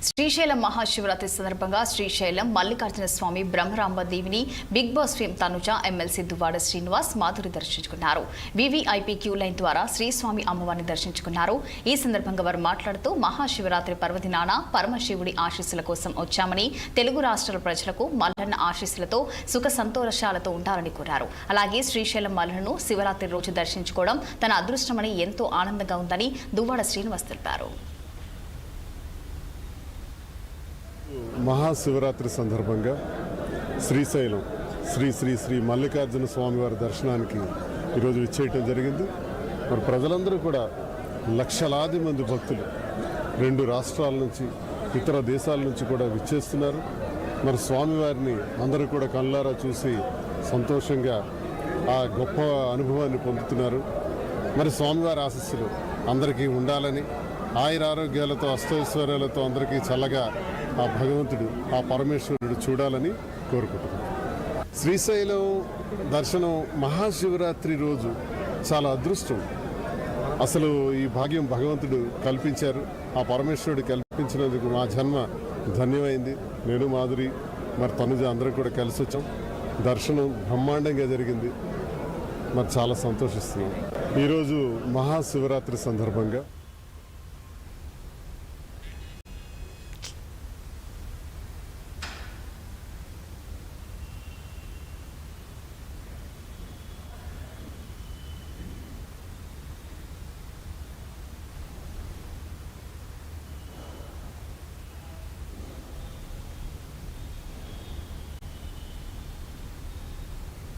శ్రీశైలం మహాశివరాత్రి సందర్భంగా శ్రీశైలం మల్లికార్జున స్వామి బ్రహ్మరాంబదేవిని Bigg Boss fame Tanuja MLC Duvvada Srinivas Madhuri దర్శించుకున్నారు. వివిఐపి క్యూ లైన్ ద్వారా శ్రీస్వామి అమ్మవారిని దర్శించుకున్నారు. ఈ సందర్భంగా వారు మాట్లాడుతూ మహాశివరాత్రి పర్వదినాన పరమశివుడి ఆశీస్సుల కోసం వచ్చామని, తెలుగు రాష్ట్రాల ప్రజలకు మల్లన్న ఆశీస్సులతో సుఖ సంతోషాలతో ఉండాలని కోరారు. అలాగే శ్రీశైలం మల్లన్నను శివరాత్రి రోజు దర్శించుకోవడం తన అదృష్టమని, ఎంతో ఆనందంగా ఉందని దువ్వాడ శ్రీనివాస్ తెలిపారు. మహాశివరాత్రి సందర్భంగా శ్రీశైలం శ్రీ శ్రీ శ్రీ మల్లికార్జున స్వామివారి దర్శనానికి ఈరోజు విచ్చేయటం జరిగింది. మరి ప్రజలందరూ కూడా లక్షలాది మంది భక్తులు 2 రాష్ట్రాల నుంచి, ఇతర దేశాల నుంచి కూడా విచ్చేస్తున్నారు. మరి స్వామివారిని అందరూ కూడా కళ్ళారా చూసి సంతోషంగా ఆ గొప్ప అనుభవాన్ని పొందుతున్నారు. మరి స్వామివారి ఆశీస్సులు అందరికీ ఉండాలని, ఆయురారోగ్యాలతో అష్టైశ్వర్యాలతో అందరికీ చల్లగా ఆ భగవంతుడు, ఆ పరమేశ్వరుడు చూడాలని కోరుకుంటున్నాను. శ్రీశైలం దర్శనం మహాశివరాత్రి రోజు చాలా అదృష్టం. అసలు ఈ భాగ్యం భగవంతుడు కల్పించారు. ఆ పరమేశ్వరుడు కల్పించినందుకు మా జన్మ ధన్యమైంది. నేను, మాధురి, మరి తనుజ అందరం కూడా కలిసి వచ్చాం. దర్శనం బ్రహ్మాండంగా జరిగింది. మరి చాలా సంతోషిస్తున్నాం. ఈరోజు మహాశివరాత్రి సందర్భంగా